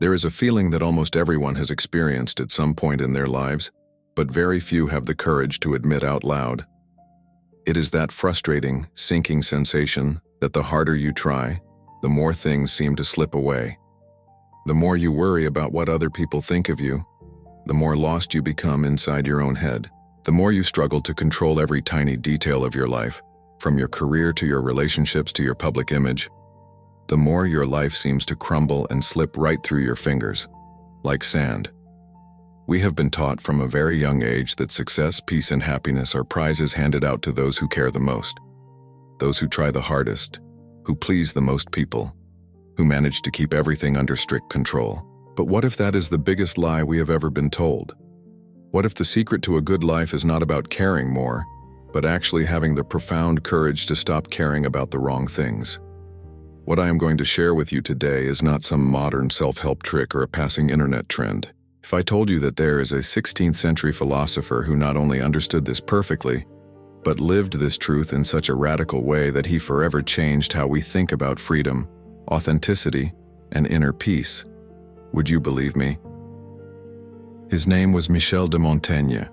There is a feeling that almost everyone has experienced at some point in their lives, but very few have the courage to admit out loud. It is that frustrating, sinking sensation that the harder you try, the more things seem to slip away. The more you worry about what other people think of you, the more lost you become inside your own head. The more you struggle to control every tiny detail of your life, from your career to your relationships to your public image, the more your life seems to crumble and slip right through your fingers, like sand. We have been taught from a very young age that success, peace, and happiness are prizes handed out to those who care the most, those who try the hardest, who please the most people, who manage to keep everything under strict control. But what if that is the biggest lie we have ever been told? What if the secret to a good life is not about caring more, but actually having the profound courage to stop caring about the wrong things? What I am going to share with you today is not some modern self-help trick or a passing internet trend. If I told you that there is a 16th century philosopher who not only understood this perfectly, but lived this truth in such a radical way that he forever changed how we think about freedom, authenticity, and inner peace, would you believe me? His name was Michel de Montaigne.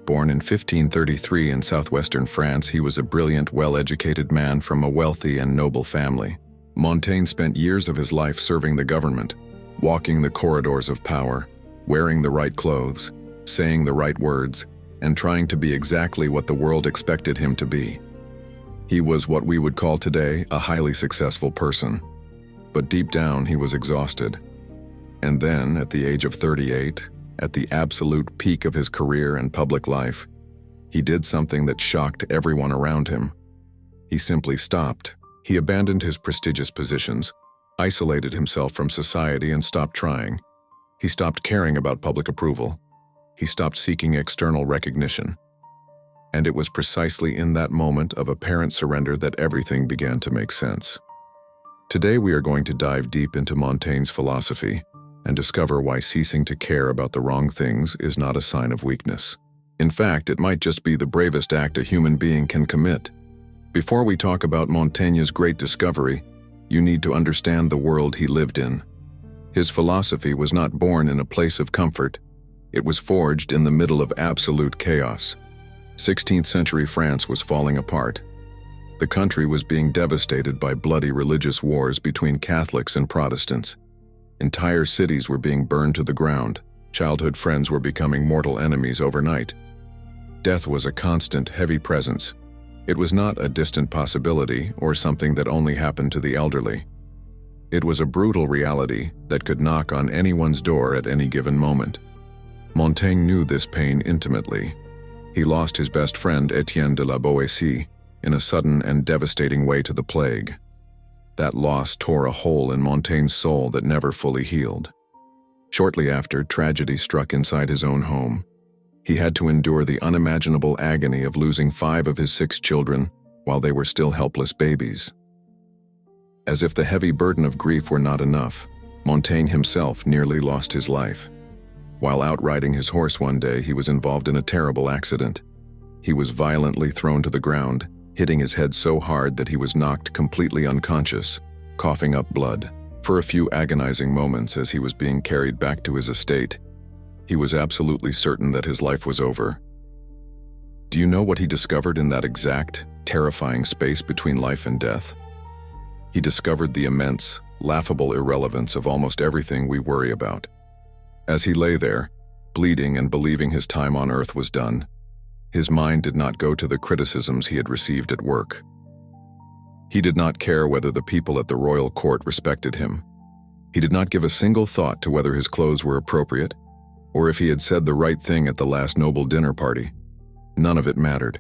Born in 1533 in southwestern France, he was a brilliant, well-educated man from a wealthy and noble family. Montaigne spent years of his life serving the government, walking the corridors of power, wearing the right clothes, saying the right words, and trying to be exactly what the world expected him to be. He was what we would call today a highly successful person. But deep down, he was exhausted. And then, at the age of 38, at the absolute peak of his career and public life, he did something that shocked everyone around him. He simply stopped. He abandoned his prestigious positions, isolated himself from society, and stopped trying. He stopped caring about public approval. He stopped seeking external recognition. And it was precisely in that moment of apparent surrender that everything began to make sense. Today we are going to dive deep into Montaigne's philosophy and discover why ceasing to care about the wrong things is not a sign of weakness. In fact, it might just be the bravest act a human being can commit. Before we talk about Montaigne's great discovery, you need to understand the world he lived in. His philosophy was not born in a place of comfort. It was forged in the middle of absolute chaos. 16th century France was falling apart. The country was being devastated by bloody religious wars between Catholics and Protestants. Entire cities were being burned to the ground. Childhood friends were becoming mortal enemies overnight. Death was a constant, heavy presence. It was not a distant possibility or something that only happened to the elderly. It was a brutal reality that could knock on anyone's door at any given moment. Montaigne knew this pain intimately. He lost his best friend Etienne de la Boétie in a sudden and devastating way to the plague. That loss tore a hole in Montaigne's soul that never fully healed. Shortly after, tragedy struck inside his own home. He had to endure the unimaginable agony of losing 5 of his 6 children while they were still helpless babies. As if the heavy burden of grief were not enough, Montaigne himself nearly lost his life. While out riding his horse one day, he was involved in a terrible accident. He was violently thrown to the ground, hitting his head so hard that he was knocked completely unconscious, coughing up blood. For a few agonizing moments as he was being carried back to his estate, he was absolutely certain that his life was over. Do you know what he discovered in that exact, terrifying space between life and death? He discovered the immense, laughable irrelevance of almost everything we worry about. As he lay there, bleeding and believing his time on earth was done, his mind did not go to the criticisms he had received at work. He did not care whether the people at the royal court respected him. He did not give a single thought to whether his clothes were appropriate, or if he had said the right thing at the last noble dinner party. None of it mattered.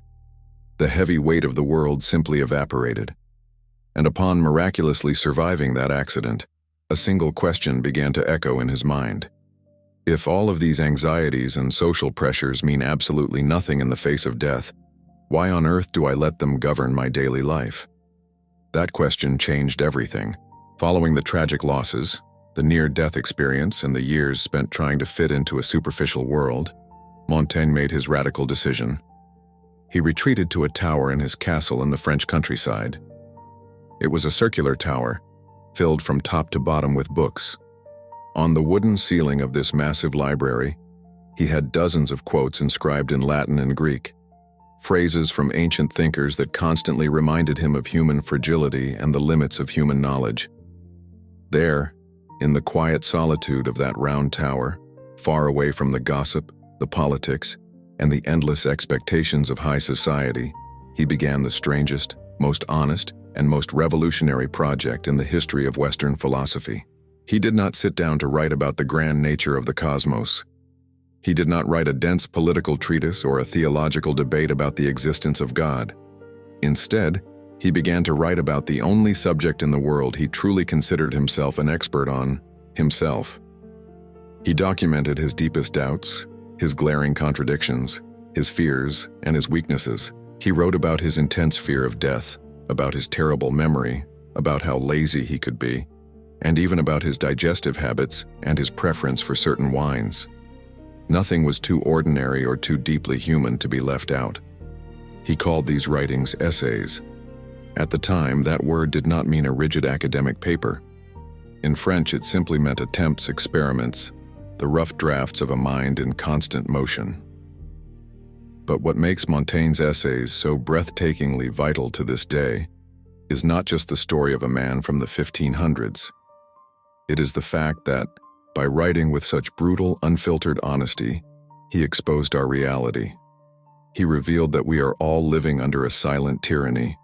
The heavy weight of the world simply evaporated. And upon miraculously surviving that accident, a single question began to echo in his mind. If all of these anxieties and social pressures mean absolutely nothing in the face of death, why on earth do I let them govern my daily life? That question changed everything. Following the tragic losses, the near-death experience, and the years spent trying to fit into a superficial world, Montaigne made his radical decision. He retreated to a tower in his castle in the French countryside. It was a circular tower, filled from top to bottom with books. On the wooden ceiling of this massive library, he had dozens of quotes inscribed in Latin and Greek, phrases from ancient thinkers that constantly reminded him of human fragility and the limits of human knowledge. There, in the quiet solitude of that round tower, far away from the gossip, the politics, and the endless expectations of high society, he began the strangest, most honest, and most revolutionary project in the history of Western philosophy. He did not sit down to write about the grand nature of the cosmos. He did not write a dense political treatise or a theological debate about the existence of God. Instead, he began to write about the only subject in the world he truly considered himself an expert on: himself. He documented his deepest doubts, his glaring contradictions, his fears, and his weaknesses. He wrote about his intense fear of death, about his terrible memory, about how lazy he could be, and even about his digestive habits and his preference for certain wines. Nothing was too ordinary or too deeply human to be left out. He called these writings essays. At the time, that word did not mean a rigid academic paper. In French, it simply meant attempts, experiments, the rough drafts of a mind in constant motion. But what makes Montaigne's essays so breathtakingly vital to this day is not just the story of a man from the 1500s. It is the fact that, by writing with such brutal, unfiltered honesty, he exposed our reality. He revealed that we are all living under a silent tyranny.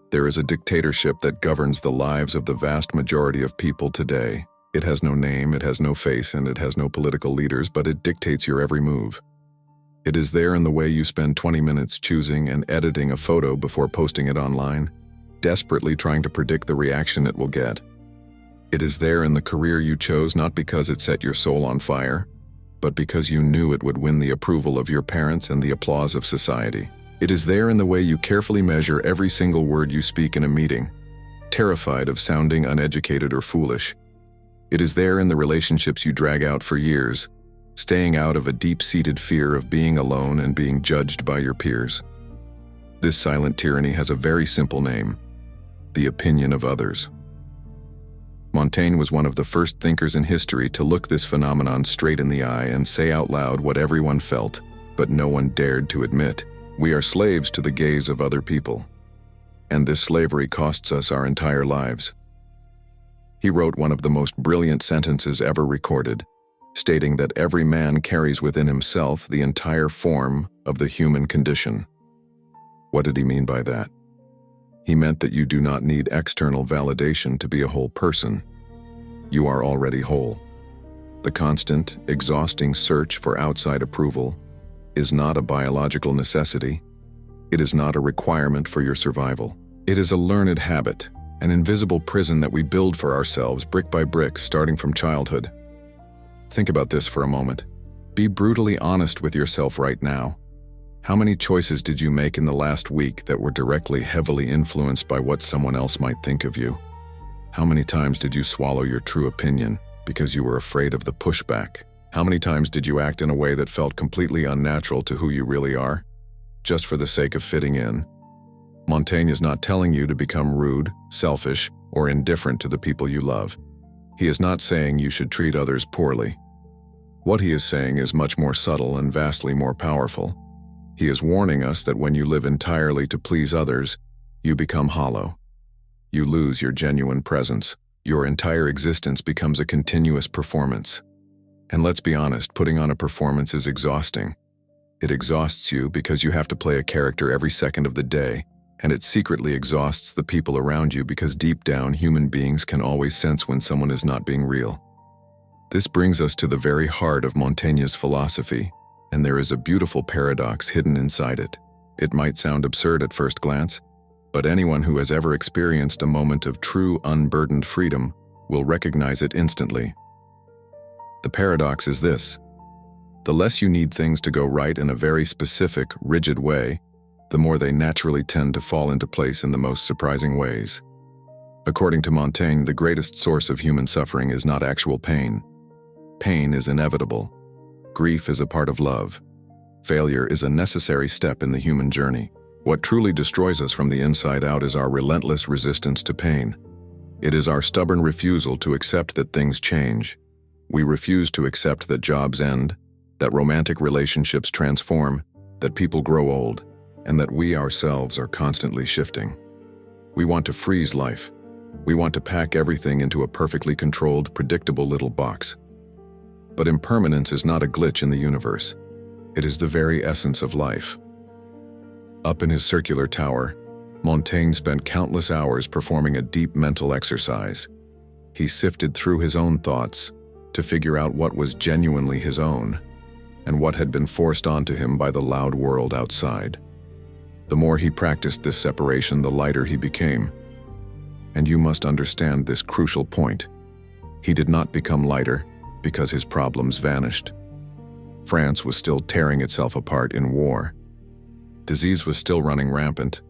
There is a dictatorship that governs the lives of the vast majority of people today. It has no name, it has no face, and it has no political leaders, but it dictates your every move. It is there in the way you spend 20 minutes choosing and editing a photo before posting it online, desperately trying to predict the reaction it will get. It is there in the career you chose not because it set your soul on fire, but because you knew it would win the approval of your parents and the applause of society. It is there in the way you carefully measure every single word you speak in a meeting, terrified of sounding uneducated or foolish. It is there in the relationships you drag out for years, staying out of a deep-seated fear of being alone and being judged by your peers. This silent tyranny has a very simple name: the opinion of others. Montaigne was one of the first thinkers in history to look this phenomenon straight in the eye and say out loud what everyone felt, but no one dared to admit. We are slaves to the gaze of other people, and this slavery costs us our entire lives. He wrote one of the most brilliant sentences ever recorded, stating that every man carries within himself the entire form of the human condition. What did he mean by that? He meant that you do not need external validation to be a whole person. You are already whole. The constant, exhausting search for outside approval is not a biological necessity. It is not a requirement for your survival. It is a learned habit, an invisible prison that we build for ourselves brick by brick, starting from childhood. Think about this for a moment. Be brutally honest with yourself right now. How many choices did you make in the last week that were directly heavily influenced by what someone else might think of you? How many times did you swallow your true opinion because you were afraid of the pushback? How many times did you act in a way that felt completely unnatural to who you really are, just for the sake of fitting in? Montaigne is not telling you to become rude, selfish, or indifferent to the people you love. He is not saying you should treat others poorly. What he is saying is much more subtle and vastly more powerful. He is warning us that when you live entirely to please others, you become hollow. You lose your genuine presence. Your entire existence becomes a continuous performance. And let's be honest, putting on a performance is exhausting. It exhausts you because you have to play a character every second of the day, and it secretly exhausts the people around you because deep down, human beings can always sense when someone is not being real. This brings us to the very heart of Montaigne's philosophy, and there is a beautiful paradox hidden inside it. It might sound absurd at first glance, but anyone who has ever experienced a moment of true, unburdened freedom will recognize it instantly. The paradox is this: the less you need things to go right in a very specific, rigid way, the more they naturally tend to fall into place in the most surprising ways. According to Montaigne, the greatest source of human suffering is not actual pain. Pain is inevitable. Grief is a part of love. Failure is a necessary step in the human journey. What truly destroys us from the inside out is our relentless resistance to pain. It is our stubborn refusal to accept that things change. We refuse to accept that jobs end, that romantic relationships transform, that people grow old, and that we ourselves are constantly shifting. We want to freeze life. We want to pack everything into a perfectly controlled, predictable little box. But impermanence is not a glitch in the universe. It is the very essence of life. Up in his circular tower, Montaigne spent countless hours performing a deep mental exercise. He sifted through his own thoughts to figure out what was genuinely his own and what had been forced onto him by the loud world outside. The more he practiced this separation, the lighter he became. And you must understand this crucial point. He did not become lighter because his problems vanished. France was still tearing itself apart in war. Disease was still running rampant.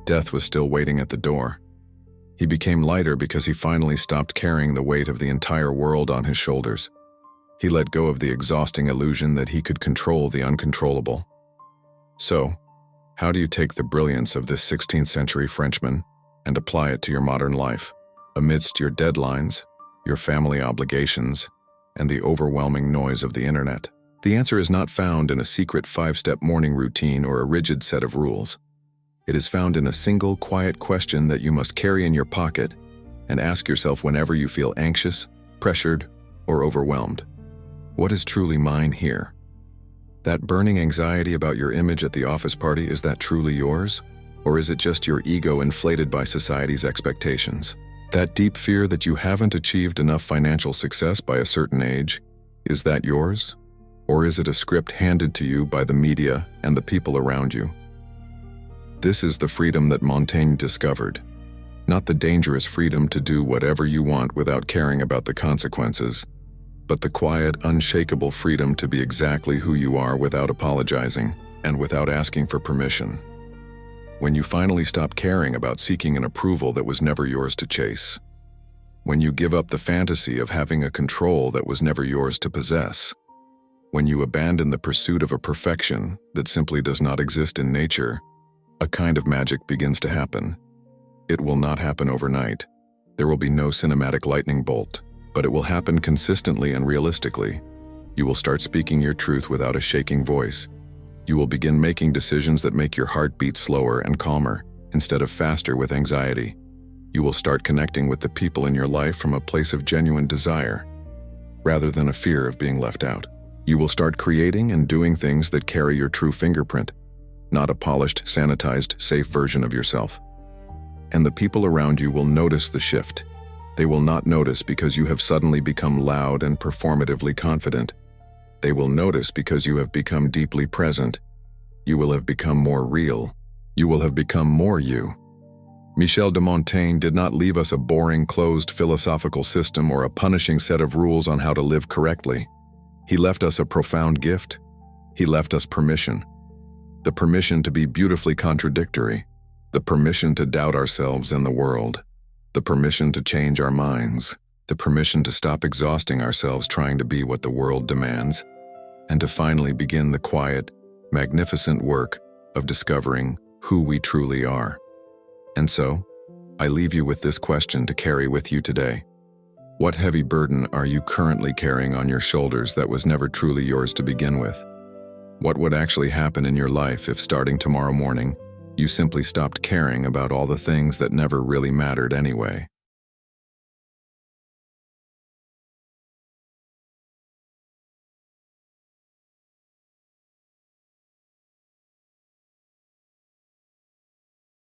Death was still waiting at the door. He became lighter because he finally stopped carrying the weight of the entire world on his shoulders. He let go of the exhausting illusion that he could control the uncontrollable. So, how do you take the brilliance of this 16th century Frenchman and apply it to your modern life, amidst your deadlines, your family obligations, and the overwhelming noise of the internet? The answer is not found in a secret 5-step morning routine or a rigid set of rules. It is found in a single, quiet question that you must carry in your pocket and ask yourself whenever you feel anxious, pressured, or overwhelmed. What is truly mine here? That burning anxiety about your image at the office party, is that truly yours? Or is it just your ego inflated by society's expectations? That deep fear that you haven't achieved enough financial success by a certain age, is that yours? Or is it a script handed to you by the media and the people around you? This is the freedom that Montaigne discovered. Not the dangerous freedom to do whatever you want without caring about the consequences, but the quiet, unshakable freedom to be exactly who you are without apologizing and without asking for permission. When you finally stop caring about seeking an approval that was never yours to chase. When you give up the fantasy of having a control that was never yours to possess. When you abandon the pursuit of a perfection that simply does not exist in nature, a kind of magic begins to happen. It will not happen overnight. There will be no cinematic lightning bolt, but it will happen consistently and realistically. You will start speaking your truth without a shaking voice. You will begin making decisions that make your heart beat slower and calmer, instead of faster with anxiety. You will start connecting with the people in your life from a place of genuine desire, rather than a fear of being left out. You will start creating and doing things that carry your true fingerprint, not a polished, sanitized, safe version of yourself. And the people around you will notice the shift. They will not notice because you have suddenly become loud and performatively confident. They will notice because you have become deeply present. You will have become more real. You will have become more you. Michel de Montaigne did not leave us a boring, closed philosophical system or a punishing set of rules on how to live correctly. He left us a profound gift. He left us permission. The permission to be beautifully contradictory. The permission to doubt ourselves and the world. The permission to change our minds. The permission to stop exhausting ourselves trying to be what the world demands. And to finally begin the quiet, magnificent work of discovering who we truly are. And so, I leave you with this question to carry with you today. What heavy burden are you currently carrying on your shoulders that was never truly yours to begin with? What would actually happen in your life if, starting tomorrow morning, you simply stopped caring about all the things that never really mattered anyway?